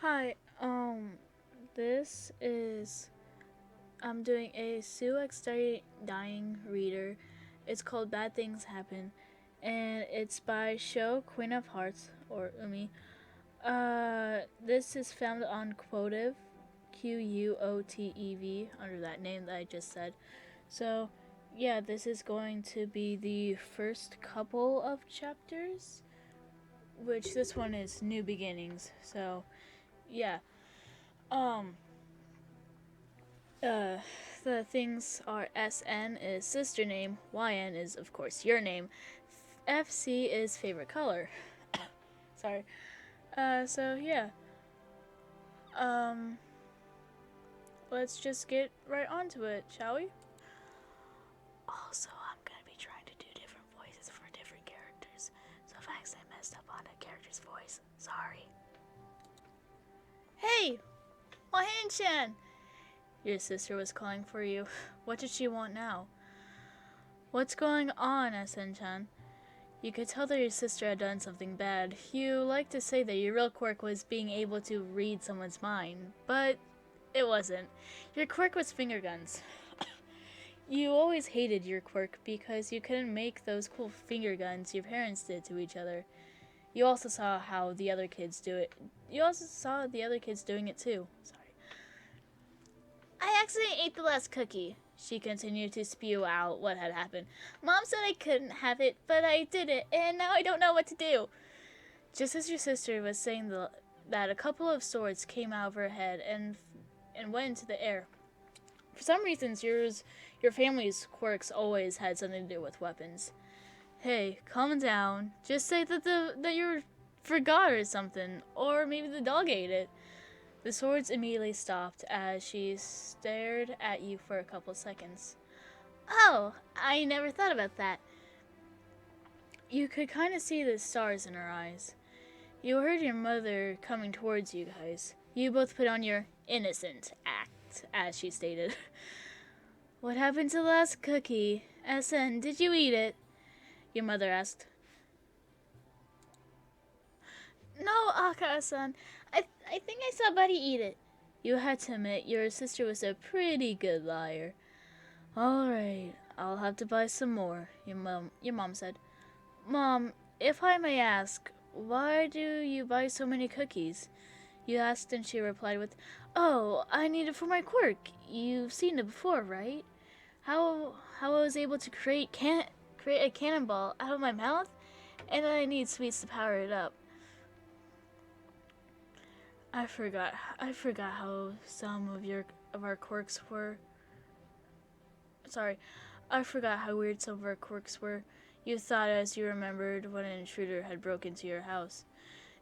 Hi, this is I'm doing a Sue X Dying reader. It's called Bad Things Happen, and it's by ShoQueenofHearts or Umi. This is found on Quotev, Quotev, under that name that I just said. So, yeah, this is going to be the first couple of chapters, which this one is New Beginnings. So, yeah. Um, Uh, the things are SN is sister name, YN is of course your name, FC is favorite color. Sorry. So yeah. Um, let's just get right onto it, shall we? Also, I'm gonna be trying to do different voices for different characters, so if I accidentally messed up on a character's voice, sorry. Hey, Wahan-chan! Your sister was calling for you. What did she want now? What's going on, SN-chan? You could tell that your sister had done something bad. You like to say that your real quirk was being able to read someone's mind, but it wasn't. Your quirk was finger guns. You always hated your quirk because you couldn't make those cool finger guns your parents did to each other. You also saw how the other kids do it. You also saw the other kids doing it too. Sorry. I accidentally ate the last cookie. She continued to spew out what had happened. Mom said I couldn't have it, but I did it, and now I don't know what to do. Just as your sister was saying that, a couple of swords came out of her head and went into the air. For some reasons, your family's quirks always had something to do with weapons. Hey, calm down. Just say that you forgot or something, or maybe the dog ate it. The swords immediately stopped as she stared at you for a couple seconds. Oh, I never thought about that. You could kind of see the stars in her eyes. You heard your mother coming towards you guys. You both put on your innocent act, as she stated. What happened to the last cookie? SN, did you eat it? Your mother asked. No, Aka-san. I think I saw Buddy eat it. You had to admit your sister was a pretty good liar. Alright, I'll have to buy some more, your mom said. Mom, if I may ask, why do you buy so many cookies? You asked, and she replied with, Oh, I need it for my quirk. You've seen it before, right? How I was able to create a cannonball out of my mouth, and I need sweets to power it up. I forgot how some of our quirks were. Sorry, I forgot how weird some of our quirks were. You thought as you remembered when an intruder had broken into your house.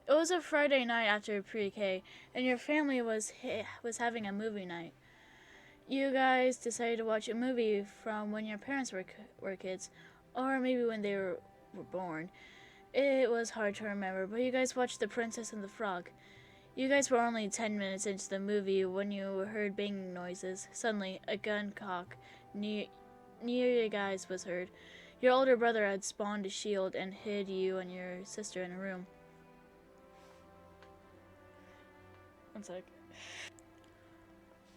It was a Friday night after pre-K, and your family was having a movie night. You guys decided to watch a movie from when your parents were kids, or maybe when they were born. It was hard to remember, but you guys watched The Princess and the Frog. You guys were only 10 minutes into the movie when you heard banging noises. Suddenly, a gun cock near you guys was heard. Your older brother had spawned a shield and hid you and your sister in a room. One sec.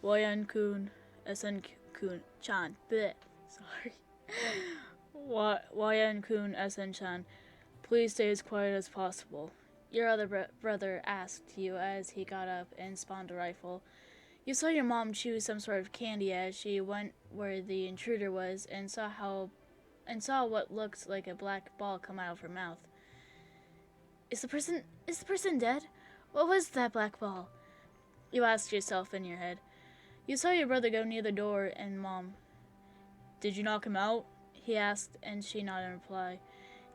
Wayan-kun, SN-kun-chan, bleh, sorry. Wayan-kun, SN-chan, please stay as quiet as possible. Your other brother asked you as he got up and spawned a rifle. You saw your mom chew some sort of candy as she went where the intruder was and saw what looked like a black ball come out of her mouth. Is the person dead? What was that black ball? You asked yourself in your head. You saw your brother go near the door and Mom. Did you knock him out? He asked, and she nodded in reply.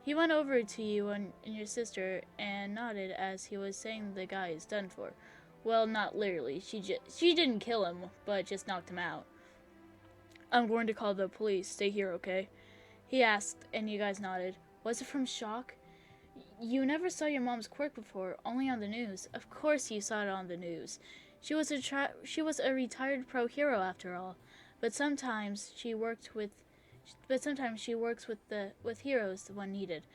He went over to you and your sister and nodded as he was saying the guy is done for. Well, not literally. She didn't kill him, but just knocked him out. I'm going to call the police. Stay here, okay? He asked, and you guys nodded. Was it from shock? You never saw your mom's quirk before, only on the news. Of course you saw it on the news. She was a retired pro hero after all, but sometimes she works with heroes when needed.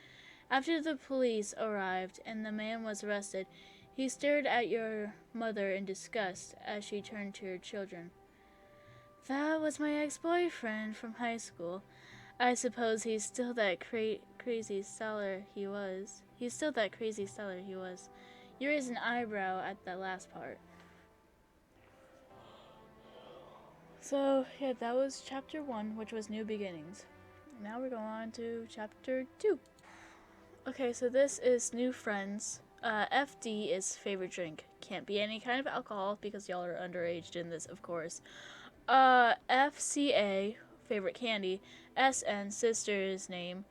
After the police arrived and the man was arrested, He stared at your mother in disgust as she turned to her children. That was my ex-boyfriend from high school. I suppose he's still that crazy stellar he was. He's still that crazy stellar he was. You raised an eyebrow at that last part. So, yeah, that was chapter 1, which was New Beginnings. Now we're going on to chapter 2. Okay, so this is New Friends. FD is favorite drink. Can't be any kind of alcohol because y'all are underage in this, of course. FCA, favorite candy. SN, sister's name.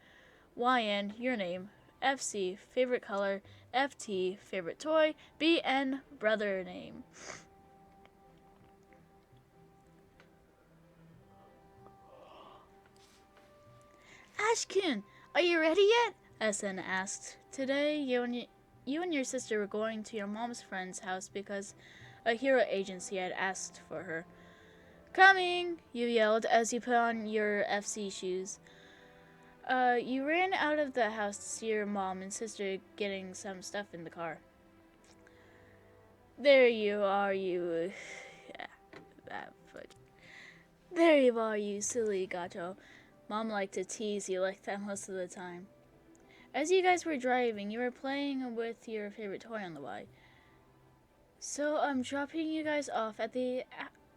YN, your name. FC, favorite color. FT, favorite toy. BN, brother name. Ashkin, are you ready yet? SN asked. Today, you and your sister were going to your mom's friend's house because a hero agency had asked for her. Coming, you yelled as you put on your FC shoes. You ran out of the house to see your mom and sister getting some stuff in the car. There you are, you... There you are, you silly gato. Mom liked to tease you like that most of the time. As you guys were driving, you were playing with your favorite toy on the way. So I'm dropping you guys off at the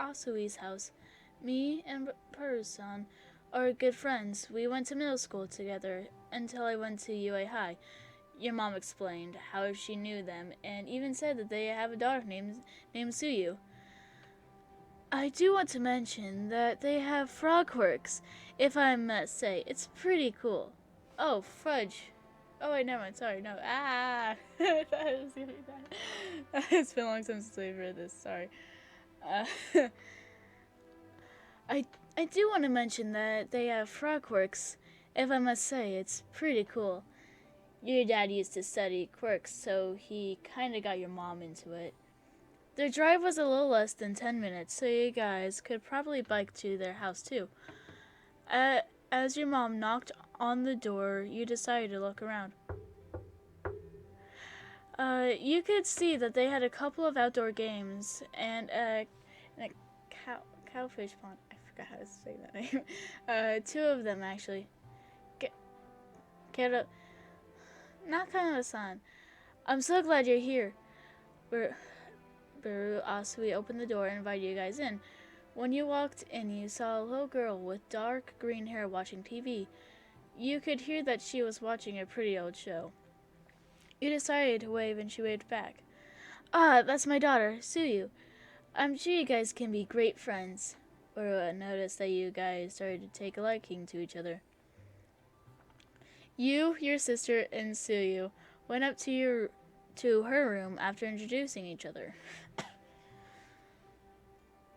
Asui's house. Me and Peru-san are good friends. We went to middle school together until I went to UA High. Your mom explained how she knew them and even said that they have a daughter named Suyu. I do want to mention that they have frog quirks, if I must say. It's pretty cool. Oh, fudge. Oh, wait, never mind. Sorry, no. Ah! It's been a long time since I've read this. Sorry. I do want to mention that they have frog quirks. If I must say, it's pretty cool. Your dad used to study quirks, so he kind of got your mom into it. Their drive was a little less than 10 minutes, so you guys could probably bike to their house too. As your mom knocked on the door, you decided to look around. You could see that they had a couple of outdoor games and a cowfish pond. I forgot how to say that name. 2 of them, actually. Nakano-san, I'm so glad you're here. Baru Asui opened the door and invited you guys in. When you walked in, you saw a little girl with dark green hair watching TV. You could hear that she was watching a pretty old show. You decided to wave and she waved back. Ah, that's my daughter, Suyu. I'm sure you guys can be great friends. Baru noticed that you guys started to take a liking to each other. You, your sister, and Suyu went up to her room after introducing each other.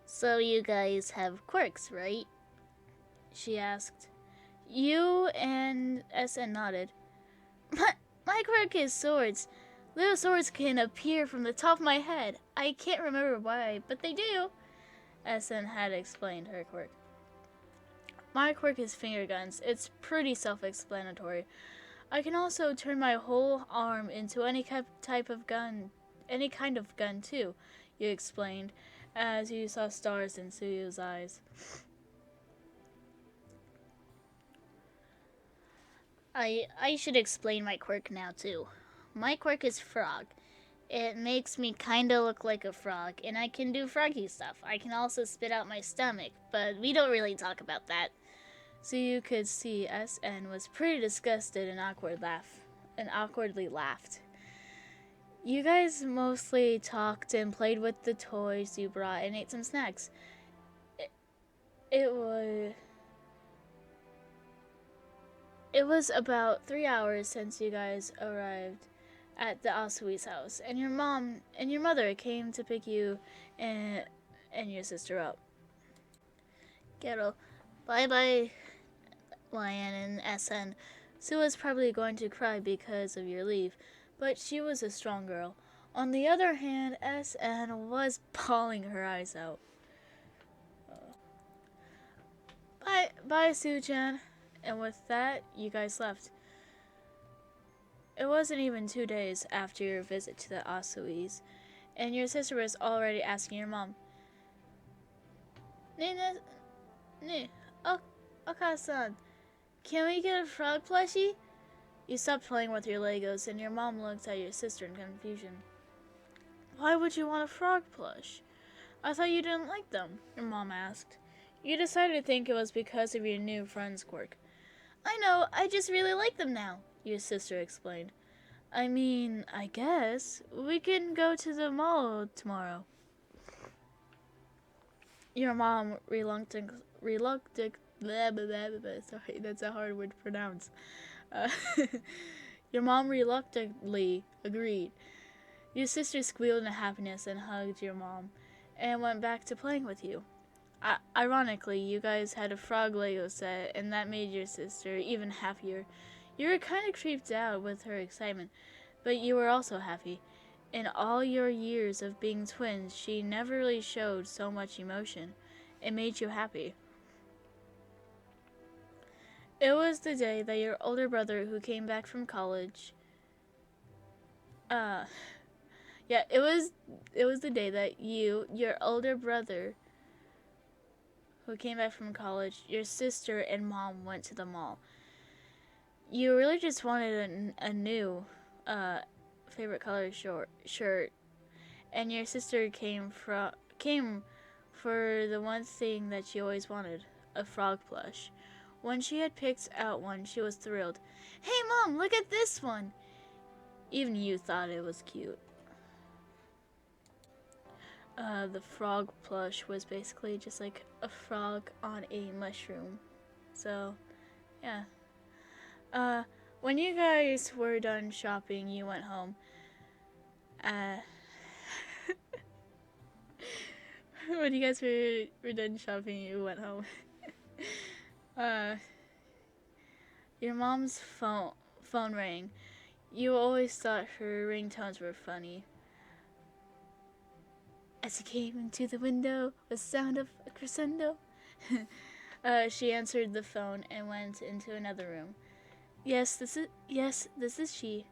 So you guys have quirks, right? She asked. You and SN nodded. My quirk is swords. Little swords can appear from the top of my head. I can't remember why, but they do. SN had explained her quirk. My quirk is finger guns. It's pretty self-explanatory. I can also turn my whole arm into any type of gun, any kind of gun too, you explained, as you saw stars in Suyu's eyes. I should explain my quirk now too. My quirk is frog. It makes me kinda look like a frog, and I can do froggy stuff. I can also spit out my stomach, but we don't really talk about that. So you could see SN was pretty disgusted and awkwardly laughed. You guys mostly talked and played with the toys you brought and ate some snacks. It was about 3 hours since you guys arrived at the Asui's house, and your mother came to pick you and your sister up. Ghetto, bye-bye, YN and SN. Sue was probably going to cry because of your leave, but she was a strong girl. On the other hand, SN was bawling her eyes out. Bye, Sue-chan. And with that, you guys left. It wasn't even 2 days after your visit to the Asuis, and your sister was already asking your mom, Nina, ne, Okasan, can we get a frog plushie? You stopped playing with your Legos, and your mom looked at your sister in confusion. Why would you want a frog plush? I thought you didn't like them, your mom asked. You decided to think it was because of your new friend's quirk. I know, I just really like them now, your sister explained. I mean, I guess. We can go to the mall tomorrow. Your mom blah, blah, blah, blah, sorry, that's a hard word to pronounce. Uh, your mom reluctantly agreed. Your sister squealed in happiness and hugged your mom and went back to playing with you. Ironically, you guys had a frog Lego set, and that made your sister even happier. You were kind of creeped out with her excitement, but you were also happy. In all your years of being twins, she never really showed so much emotion. It made you happy. It was the day that your older brother who came back from college it was the day that your older brother who came back from college, your sister and mom went to the mall. You really just wanted a new favorite color shirt, and your sister came for the one thing that she always wanted, a frog plush. When she had picked out one, she was thrilled. Hey Mom, look at this one! Even you thought it was cute. The frog plush was basically just like a frog on a mushroom. So, yeah. When you guys were done shopping, you went home. When you guys were done shopping, you went home. Your mom's phone rang. You always thought her ringtones were funny. As he came into the window, with the sound of a crescendo. She answered the phone and went into another room. Yes, this is she.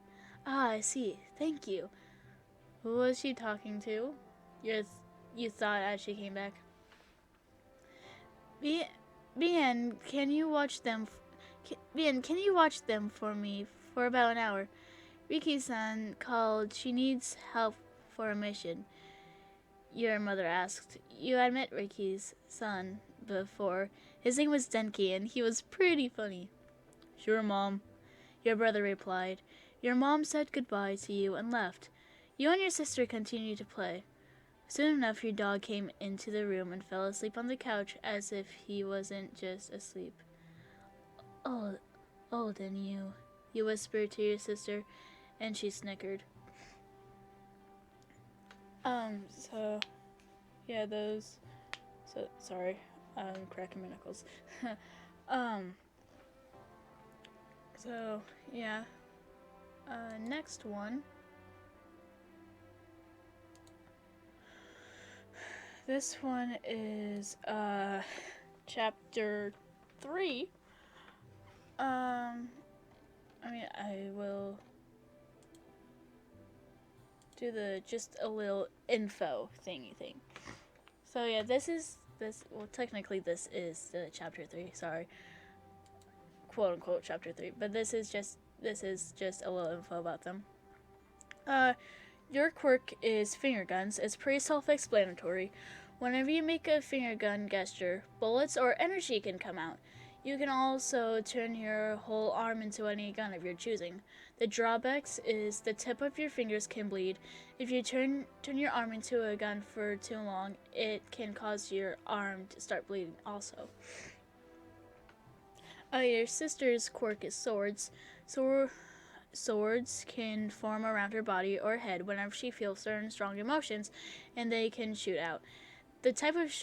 Ah, I see. Thank you. Who was she talking to? You thought as she came back. Bien, can you watch them for me for about an hour? Riki-san called. She needs help for a mission. Your mother asked. You had met Riki's son before. His name was Denki, and he was pretty funny. Sure, Mom, your brother replied. Your mom said goodbye to you and left. You and your sister continued to play. Soon enough, your dog came into the room and fell asleep on the couch as if he wasn't just asleep. Old and you whispered to your sister, and she snickered. Sorry, I'm cracking my knuckles. Next one. This one is, chapter 3. I will do just a little info thingy thing. So yeah, technically this is the chapter 3, sorry. Quote unquote chapter 3, but this is just a little info about them. Your quirk is finger guns. It's pretty self-explanatory. Whenever you make a finger gun gesture, bullets or energy can come out. You can also turn your whole arm into any gun of your choosing. The drawbacks is the tip of your fingers can bleed. If you turn your arm into a gun for too long, it can cause your arm to start bleeding also. Your sister's quirk is swords. Swords can form around her body or head whenever she feels certain strong emotions, and they can shoot out. The type of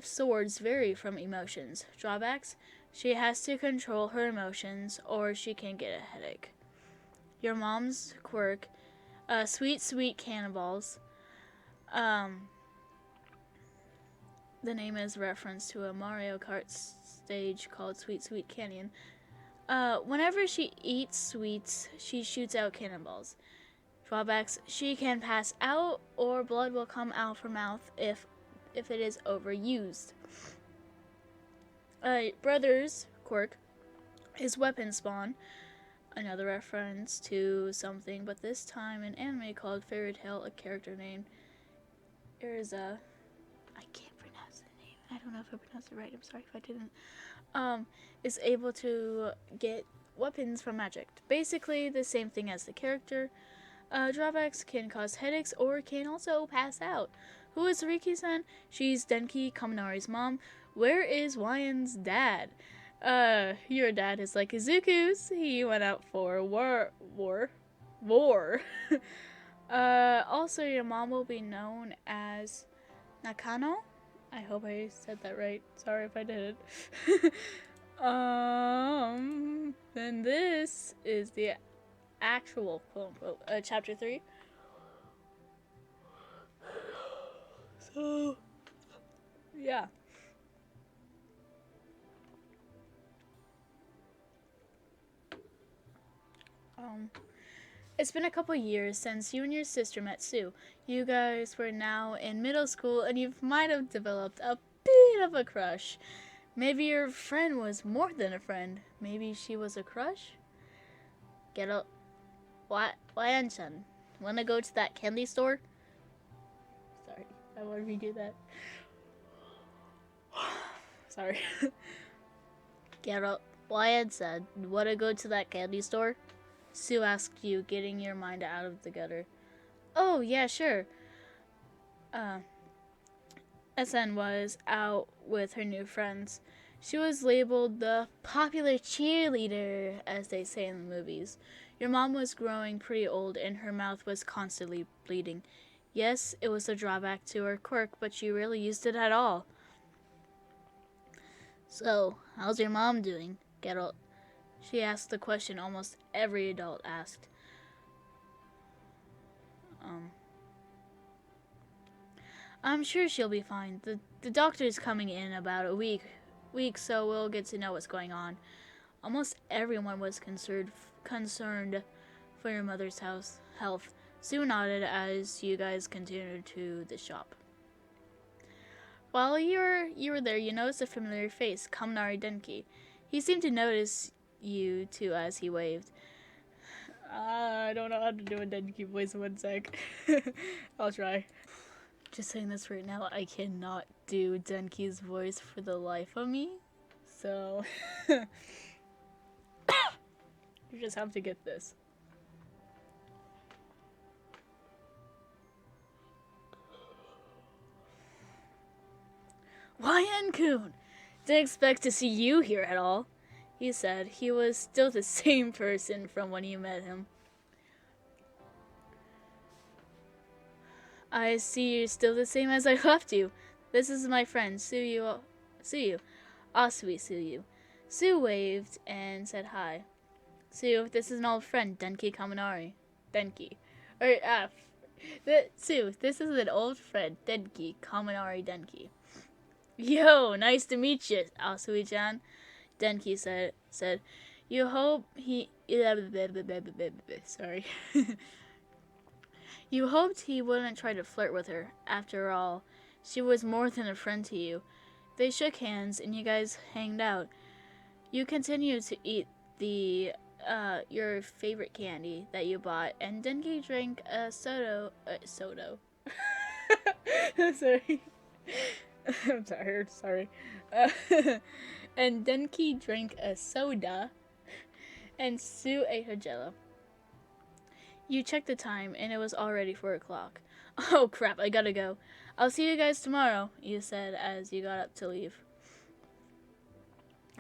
swords vary from emotions. Drawbacks: she has to control her emotions, or she can get a headache. Your mom's quirk, sweet cannonballs. The name is a reference to a Mario Kart stage called Sweet Canyon. Whenever she eats sweets, she shoots out cannonballs. Drawbacks: she can pass out, or blood will come out her mouth if it is overused. Brothers quirk is weapon spawn, another reference to something, but this time an anime called Fairy Tail, a character named Erza. I can't pronounce the name. I don't know if I pronounced it right. I'm sorry if I didn't. Is able to get weapons from magic. Basically the same thing as the character. Drawbacks: can cause headaches or can also pass out. Who is Riki-san? She's Denki Kaminari's mom. Where is Wyan's dad? Your dad is like Izuku's. He went out for war. Also, your mom will be known as Nakano. I hope I said that right. Sorry if I didn't. Then this is the actual quote-unquote chapter 3. So, yeah. It's been a couple years since you and your sister met Sue. You guys were now in middle school and you might have developed a bit of a crush. Maybe your friend was more than a friend. Maybe she was a crush? Get up. Why-chan, wanna go to that candy store? Sorry, I wanna redo that. Sorry. Get up. Why-chan, wanna go to that candy store? Sue asked you, getting your mind out of the gutter. Oh, yeah, sure. SN was out with her new friends. She was labeled the popular cheerleader, as they say in the movies. Your mom was growing pretty old and her mouth was constantly bleeding. Yes, it was a drawback to her quirk, but she rarely used it at all. So, how's your mom doing, Geralt? She asked the question almost every adult asked. I'm sure she'll be fine. The doctor's coming in about a week, so we'll get to know what's going on. Almost everyone was concerned for your mother's health. Sue nodded as you guys continued to the shop. While you were there, you noticed a familiar face, Kaminari Denki. He seemed to notice you too as he waved. I don't know how to do a Denki voice. 1 sec. I'll try. Just saying this right now, I cannot do Denki's voice for the life of me. So you just have to get this. Wyan-kun! Didn't expect to see you here at all. He said he was still the same person from when you met him. I see you're still the same as I left you. This is my friend, Suyu. Asui Suyu. Sue waved and said hi. Sue, this is an old friend, Denki Kaminari. Denki. Sue, this is an old friend, Denki Kaminari Denki. Yo, nice to meet you, Asui-chan. Denki said, you hope he... Sorry. You hoped he wouldn't try to flirt with her. After all, she was more than a friend to you. They shook hands and you guys hanged out. You continued to eat your favorite candy that you bought, and Denki drank a soda. Sorry. I'm tired, sorry. And Denki drank a soda, and Sue ate her jello. You checked the time, and it was already 4 o'clock. Oh crap, I gotta go. I'll see you guys tomorrow, you said as you got up to leave.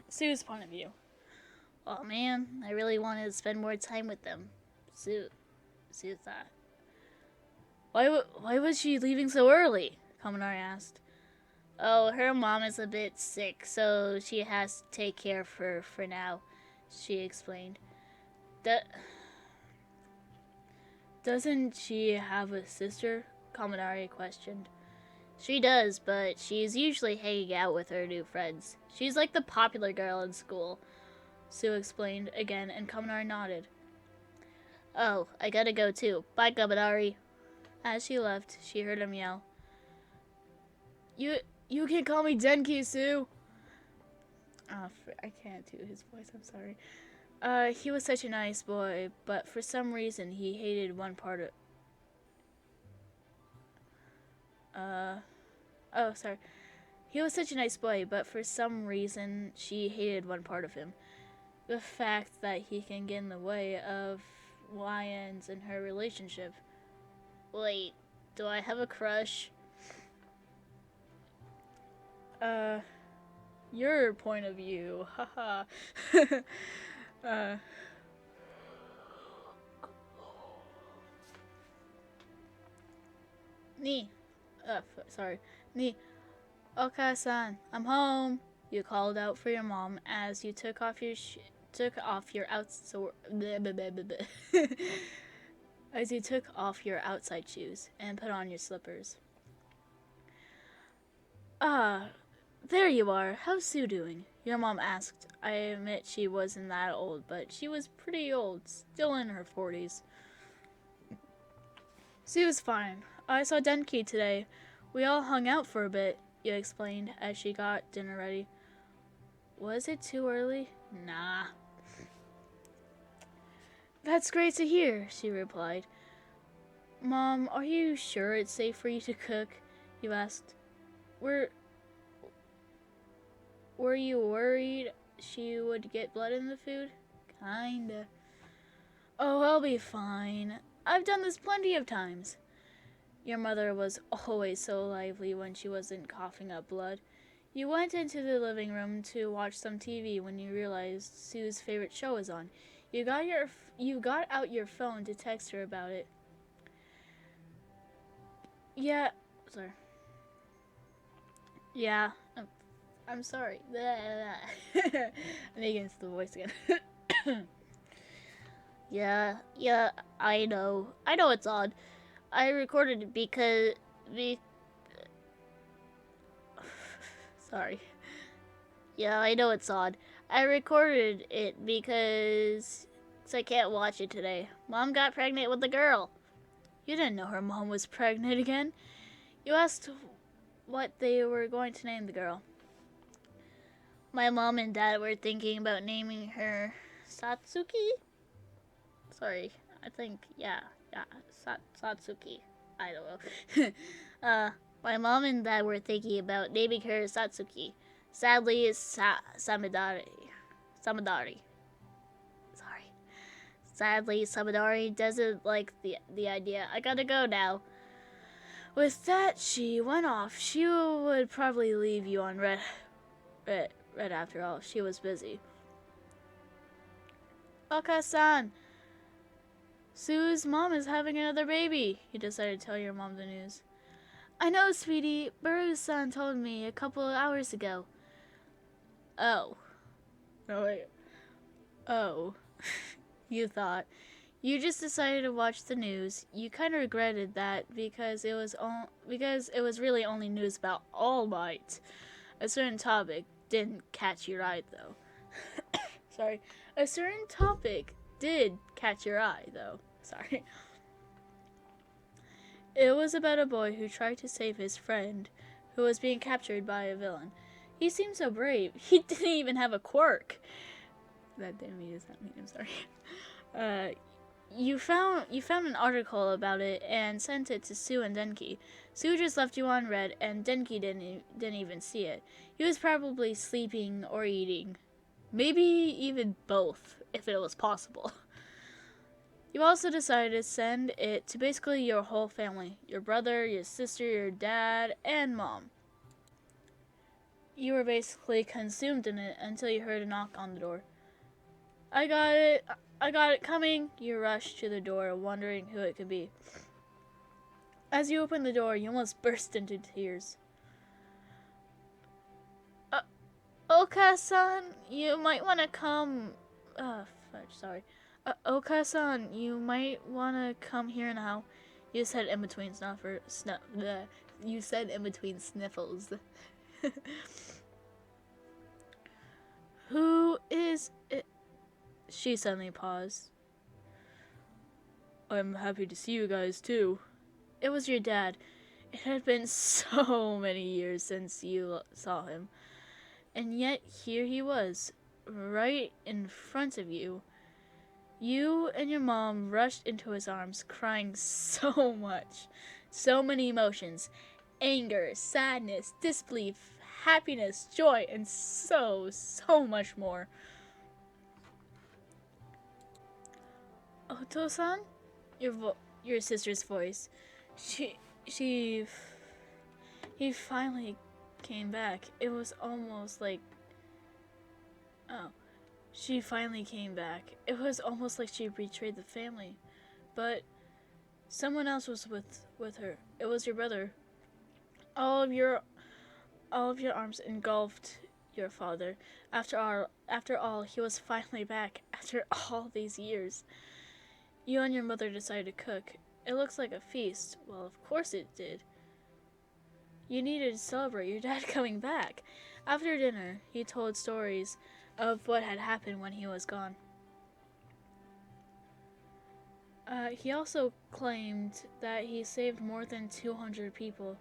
Sue's point of view. Oh man, I really wanted to spend more time with them. Sue thought. Why was she leaving so early? Kaminari asked. Oh, her mom is a bit sick, so she has to take care of her for now, she explained. Doesn't she have a sister? Kaminari questioned. She does, but she's usually hanging out with her new friends. She's like the popular girl in school. Sue explained again, and Kaminari nodded. Oh, I gotta go too. Bye, Kaminari. As she left, she heard him yell, You can call me Denki, Sue. I can't do his voice, I'm sorry. He was such a nice boy, but for some reason he hated one part of... Oh, sorry. He was such a nice boy, but for some reason she hated one part of him. The fact that he can get in the way of lions in her relationship. Wait, do I have a crush? Your point of view, haha. Ni, sorry, Ni, Oka-san, I'm home. You called out for your mom as you took off your as you took off your outside shoes and put on your slippers. There you are. How's Sue doing? Your mom asked. I admit she wasn't that old, but she was pretty old, still in her 40s. Sue's fine. I saw Denki today. We all hung out for a bit, you explained as she got dinner ready. Was it too early? Nah. That's great to hear, she replied. Mom, are you sure it's safe for you to cook? You asked. Were you worried she would get blood in the food? Kinda. Oh, I'll be fine. I've done this plenty of times. Your mother was always so lively when she wasn't coughing up blood. You went into the living room to watch some TV when you realized Sue's favorite show was on. You got out your phone to text her about it. Yeah, sorry. Yeah, I'm sorry. I'm making the voice again. Yeah, I know. I know it's odd. I recorded it because... Sorry. Yeah, I know it's odd. I recorded it because I can't watch it today. Mom got pregnant with a girl. You didn't know her mom was pregnant again. You asked what they were going to name the girl. My mom and dad were thinking about naming her Satsuki? Sorry, I think, yeah, Satsuki. I don't know. My mom and dad were thinking about naming her Satsuki. Sadly, Samadari. Sorry. Sadly, Samadari doesn't like the idea. I gotta go now. With that, she went off. She would probably leave you on red after all. She was busy. Oka-san, Sue's mom is having another baby. You decided to tell your mom the news. I know, sweetie. Baru's-san told me a couple of hours ago. Oh. No, wait. Oh. You thought. You just decided to watch the news. You kind of regretted that because it was really only news about All Might. A certain topic didn't catch your eye, though. Sorry. A certain topic did catch your eye, though. Sorry. It was about a boy who tried to save his friend, who was being captured by a villain. He seemed so brave. He didn't even have a quirk. That didn't mean to sound mean. I'm sorry. You found an article about it and sent it to Sue and Denki. Sue just left you on red, and Denki didn't even see it. He was probably sleeping or eating. Maybe even both, if it was possible. You also decided to send it to basically your whole family. Your brother, your sister, your dad, and mom. You were basically consumed in it until you heard a knock on the door. I got it coming. You rushed to the door, wondering who it could be. As you opened the door, you almost burst into tears. Oka-san, you might want to come... sorry. Oka-san, you might want to come here now. You said in between You said in between sniffles. Who is it? She suddenly paused. I'm happy to see you guys, too. It was your dad. It had been so many years since you saw him. And yet here he was, right in front of you. You and your mom rushed into his arms, crying so much. So many emotions. Anger, sadness, disbelief, happiness, joy, and so much more. Oto-san? Your sister's voice. She, she, he finally came back. It was almost like, oh, she finally came back. It was almost like she betrayed the family. But someone else was with her. It was your brother. All of your arms engulfed your father. After all, he was finally back after all these years. You and your mother decided to cook. It looks like a feast. Well, of course it did. You needed to celebrate your dad coming back. After dinner, he told stories of what had happened when he was gone. He also claimed that he saved more than 200 people.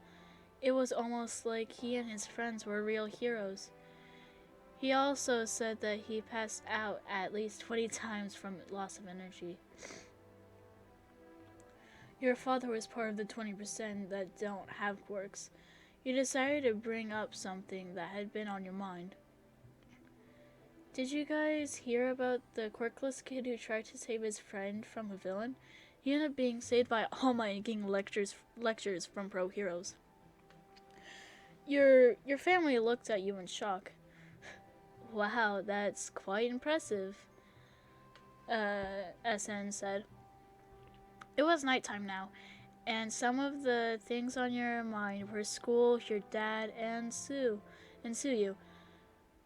It was almost like he and his friends were real heroes. He also said that he passed out at least 20 times from loss of energy. Your father was part of the 20% that don't have quirks. You decided to bring up something that had been on your mind. Did you guys hear about the quirkless kid who tried to save his friend from a villain? He ended up being saved by All Might and getting lectures from pro heroes. Your family looked at you in shock. Wow, that's quite impressive, SN said. It was nighttime now, and some of the things on your mind were school, your dad, and Suyu.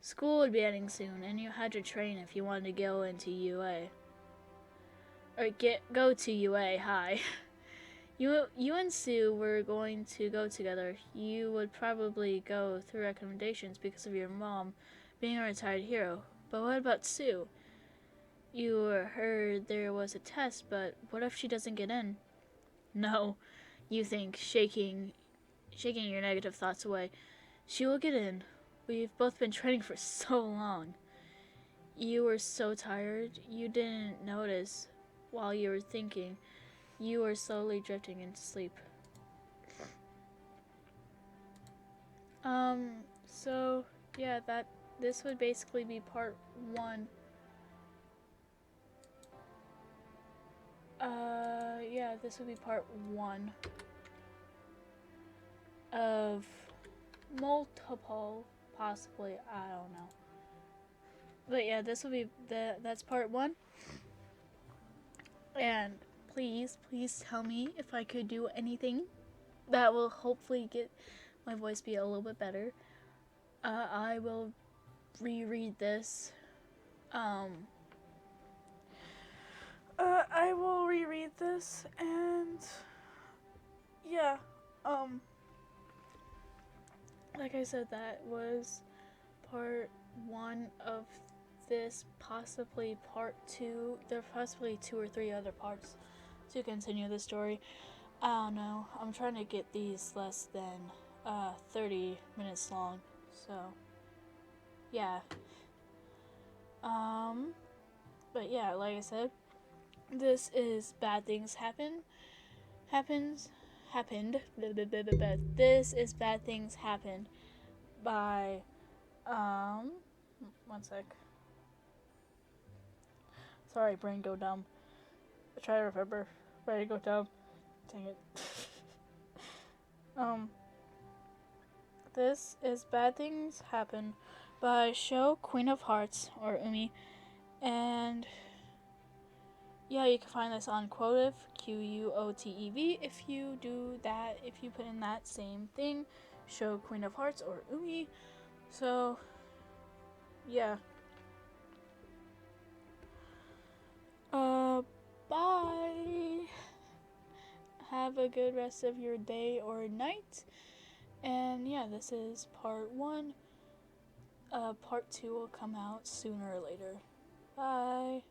School would be ending soon, and you had to train if you wanted to go into UA. Or go to UA, hi. You and Sue were going to go together. You would probably go through recommendations because of your mom being a retired hero. But what about Sue? You heard there was a test, but what if she doesn't get in? No, you think, shaking your negative thoughts away. She will get in. We've both been training for so long. You were so tired, you didn't notice while you were thinking. You were slowly drifting into sleep. So, yeah, this would basically be part 1. Yeah, this would be part 1 of multiple, possibly, I don't know. But yeah, this will be that's part 1. And please tell me if I could do anything that will hopefully get my voice be a little bit better. I will reread this. I will reread this, and yeah, like I said, that was part 1 of this, possibly part 2. There are possibly 2 or 3 other parts to continue the story. I don't know. I'm trying to get these less than 30 minutes long. So, yeah. But yeah, like I said, this is Bad Things Happened. This is Bad Things Happened by, one sec. Sorry, brain go dumb. I try to remember. Brain go dumb. Dang it. This is Bad Things Happen by ShoQueenofHearts, or Umi. And yeah, you can find this on Quotev, Quotev. If you do that, if you put in that same thing, ShoQueenofHearts or Umi. So, yeah. Bye. Have a good rest of your day or night. And yeah, this is part 1. Part 2 will come out sooner or later. Bye.